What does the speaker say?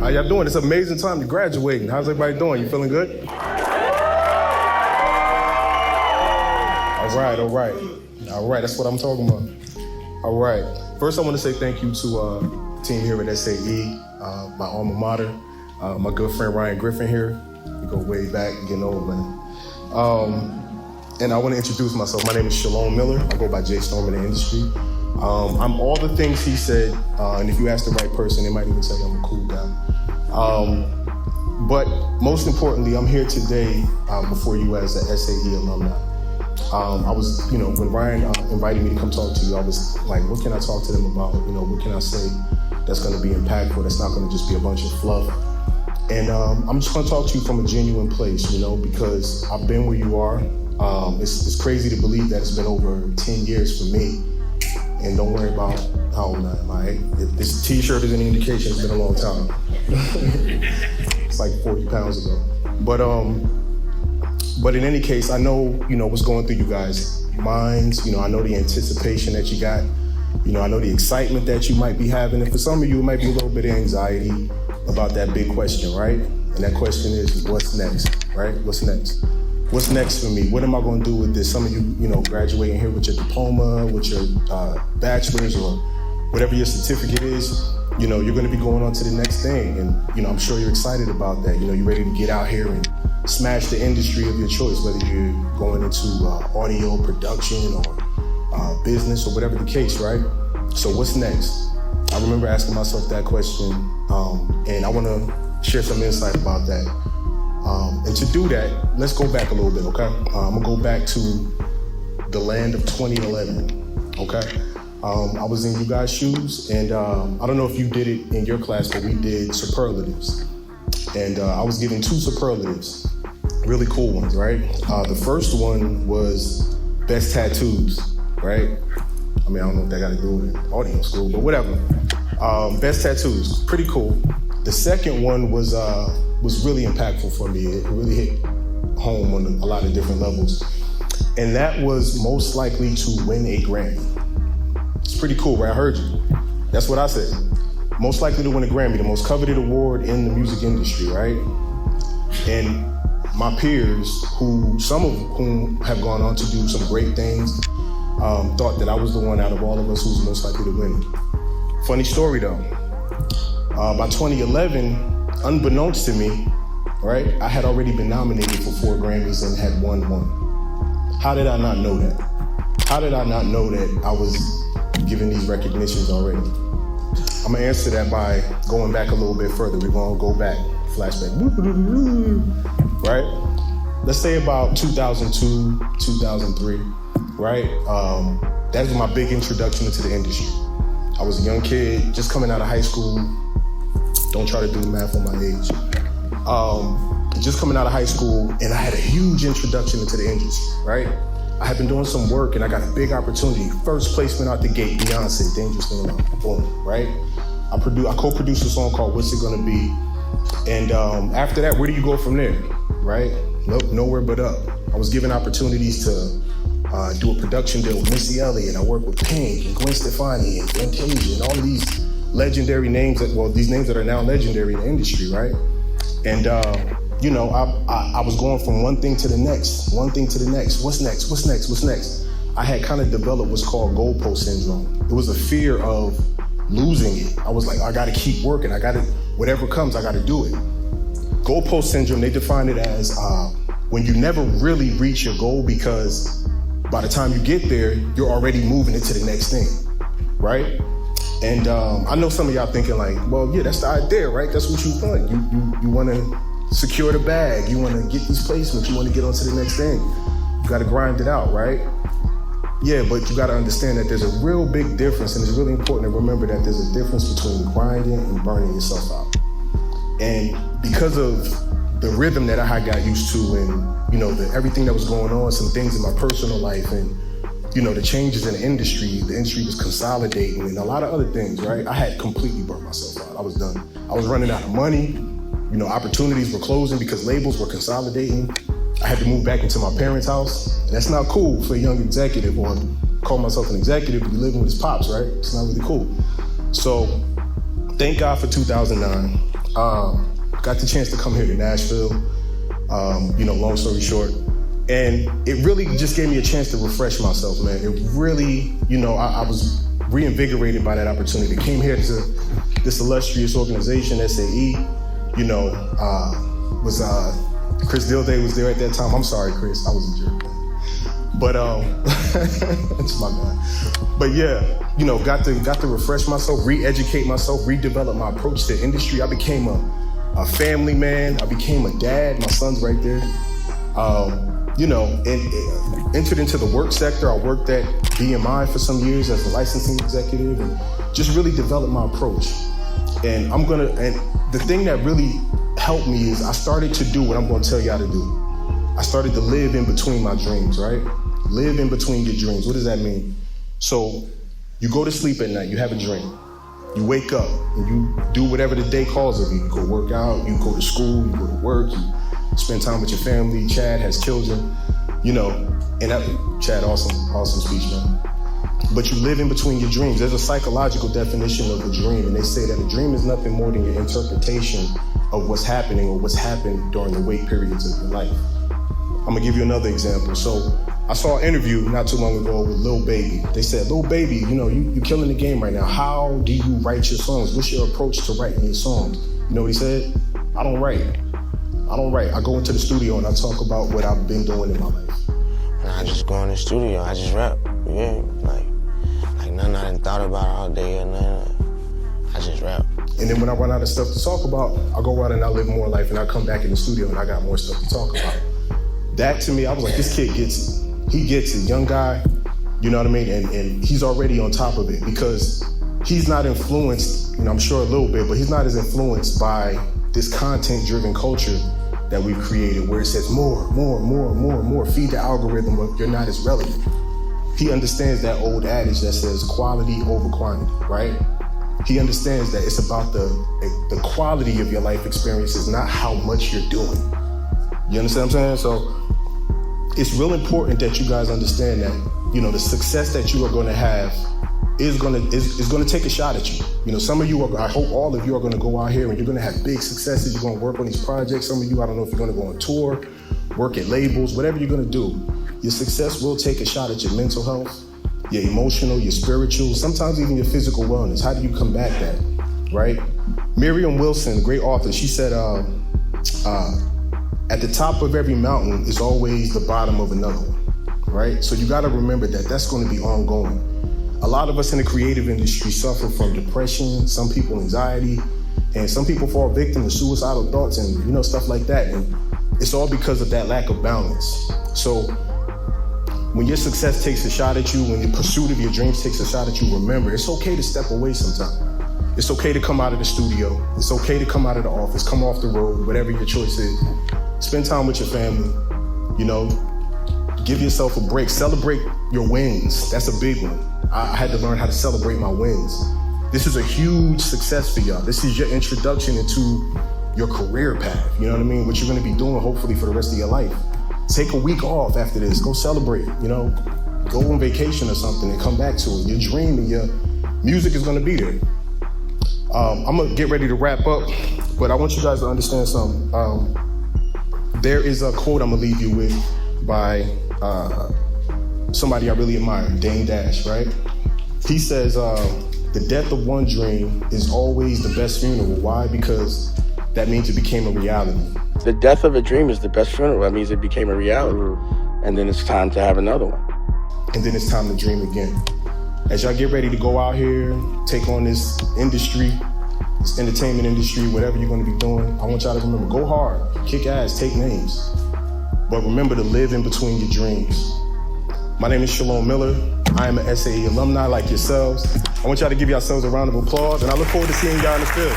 How y'all doing? It's an amazing time. You're graduating. How's everybody doing? You feeling good? All right. That's what I'm talking about. All right. First, I want to say thank you to the team here at SAE, my alma mater, my good friend Ryan Griffin here. We go way back, getting old, man. And I want to introduce myself. My name is Shalom Miller. I go by J.Storm in the industry. I'm all the things he said, and if you ask the right person, they might even tell you I'm a cool guy. But most importantly, I'm here today before you as an SAE alumni. I was, when Ryan invited me to come talk to you, I was like, what can I talk to them about? What can I say that's going to be impactful, that's not going to just be a bunch of fluff? And I'm just going to talk to you from a genuine place, because I've been where you are. It's crazy to believe that it's been over 10 years for me. And don't worry about how old I am, all right? If this t-shirt is any indication, it's been a long time. It's like 40 pounds ago. But in any case, I know, what's going through you guys' minds. I know the anticipation that you got. I know the excitement that you might be having. And for some of you, it might be a little bit of anxiety about that big question, right? And that question is, what's next, right? What's next? What's next for me? What am I going to do with this? Some of you, graduating here with your diploma, with your bachelor's or whatever your certificate is, you're going to be going on to the next thing. And, I'm sure you're excited about that. You're ready to get out here and smash the industry of your choice, whether you're going into audio production or business or whatever the case, right? So what's next? I remember asking myself that question, and I want to share some insight about that. And to do that, let's go back a little bit, okay? I'm gonna go back to the land of 2011, okay? I was in you guys' shoes, and I don't know if you did it in your class, but we did superlatives. And I was given 2 superlatives, really cool ones, right? The first one was best tattoos, right? I mean, I don't know if that got to do with audio school, but whatever. Best tattoos, pretty cool. The second one was really impactful for me. It really hit home on a lot of different levels. And that was most likely to win a Grammy. It's pretty cool, right? I heard you. That's what I said. Most likely to win a Grammy, the most coveted award in the music industry, right? And my peers, some of whom have gone on to do some great things, thought that I was the one out of all of us who was most likely to win. Funny story though. By 2011, unbeknownst to me, right, I had already been nominated for 4 Grammys and had won 1. How did I not know that? How did I not know that I was given these recognitions already? I'm gonna answer that by going back a little bit further. We're gonna go back, flashback, right? Let's say about 2002, 2003, right? That was my big introduction into the industry. I was a young kid, just coming out of high school. Don't try to do the math on my age. Just coming out of high school, and I had a huge introduction into the industry, right? I had been doing some work, and I got a big opportunity. First placement out the gate, Beyonce, Dangerously in Love, boom, right? I co-produced a song called What's It Gonna Be? And after that, where do you go from there, right? Nope, nowhere but up. I was given opportunities to do a production deal with Missy Elliott. I worked with Pink and Gwen Stefani and Fantasia and all of these legendary names these names that are now legendary in the industry, right? And I was going from one thing to the next. What's next? I had kind of developed what's called goalpost syndrome. It was a fear of losing it. I was like, I gotta keep working. Whatever comes, I gotta do it. Goalpost syndrome, they define it as when you never really reach your goal because by the time you get there, you're already moving it to the next thing, right? And I know some of y'all thinking like, well, yeah, that's the idea, right? That's what you want. You want to secure the bag. You want to get these placements. You want to get on to the next thing. You got to grind it out, right? Yeah, but you got to understand that there's a real big difference, and it's really important to remember that there's a difference between grinding and burning yourself out. And because of the rhythm that I got used to and, everything that was going on, some things in my personal life and, the changes in the industry was consolidating and a lot of other things, right? I had completely burnt myself out. I was done. I was running out of money. Opportunities were closing because labels were consolidating. I had to move back into my parents' house. And that's not cool for a young executive, or call myself an executive, to be living with his pops, right? It's not really cool. So thank God for 2009. got the chance to come here to Nashville, long story short. And it really just gave me a chance to refresh myself, man. It really, I was reinvigorated by that opportunity. Came here to this illustrious organization, SAE, Chris Dilday was there at that time. I'm sorry, Chris, I was a jerk. But that's my guy. But yeah, got to refresh myself, re-educate myself, redevelop my approach to industry. I became a family man. I became a dad. My son's right there. And entered into the work sector. I worked at BMI for some years as a licensing executive and just really developed my approach. And the thing that really helped me is I started to do what I'm gonna tell y'all to do. I started to live in between my dreams, right? Live in between your dreams. What does that mean? So you go to sleep at night, you have a dream. You wake up and you do whatever the day calls of you. You go work out, you go to school, you go to work, you spend time with your family. Chad has children, Chad, awesome speech, man. But you live in between your dreams. There's a psychological definition of a dream, and they say that a dream is nothing more than your interpretation of what's happening or what's happened during the wake periods of your life. I'm gonna give you another example. So I saw an interview not too long ago with Lil Baby. They said, Lil Baby, you're killing the game right now. How do you write your songs? What's your approach to writing your songs? You know what he said? I don't write. I go into the studio and I talk about what I've been doing in my life. And I just go in the studio, I just rap. Yeah, like nothing I done thought about all day or nothing. I just rap. And then when I run out of stuff to talk about, I go out and I live more life and I come back in the studio and I got more stuff to talk about. That to me, I was like, this kid gets it. He gets it, young guy, you know what I mean? And he's already on top of it because he's not influenced, I'm sure a little bit, but he's not as influenced by this content-driven culture that we've created where it says more, feed the algorithm, but you're not as relevant. He understands that old adage that says quality over quantity, right? He understands that it's about the quality of your life experiences, not how much you're doing. You understand what I'm saying? So it's real important that you guys understand that, the success that you are going to have is going to take a shot at you. Some of you I hope all of you are going to go out here and you're going to have big successes. You're going to work on these projects. Some of you, I don't know if you're going to go on tour, work at labels, whatever you're going to do. Your success will take a shot at your mental health, your emotional, your spiritual, sometimes even your physical wellness. How do you combat that, right? Miriam Wilson, great author, she said, at the top of every mountain is always the bottom of another one, right? So you got to remember that that's going to be ongoing. A lot of us in the creative industry suffer from depression, some people anxiety, and some people fall victim to suicidal thoughts and stuff like that. And it's all because of that lack of balance. So when your success takes a shot at you, when your pursuit of your dreams takes a shot at you, remember, it's okay to step away sometime. It's okay to come out of the studio. It's okay to come out of the office, come off the road, whatever your choice is. Spend time with your family, give yourself a break. Celebrate your wins. That's a big one. I had to learn how to celebrate my wins. This is a huge success for y'all. This is your introduction into your career path. You know what I mean? What you're gonna be doing hopefully for the rest of your life. Take a week off after this. Go celebrate, go on vacation or something and come back to it. Your dream and your music is gonna be there. I'm gonna get ready to wrap up, but I want you guys to understand something. There is a quote I'm gonna leave you with by somebody I really admire, Dane Dash, right? He says, the death of one dream is always the best funeral. Why? Because that means it became a reality. The death of a dream is the best funeral. That means it became a reality. And then it's time to have another one. And then it's time to dream again. As y'all get ready to go out here, take on this industry, this entertainment industry, whatever you're gonna be doing, I want y'all to remember, go hard, kick ass, take names. But remember to live in between your dreams. My name is Shalom Miller. I am an SAE alumni like yourselves. I want y'all to give yourselves a round of applause, and I look forward to seeing y'all in the field.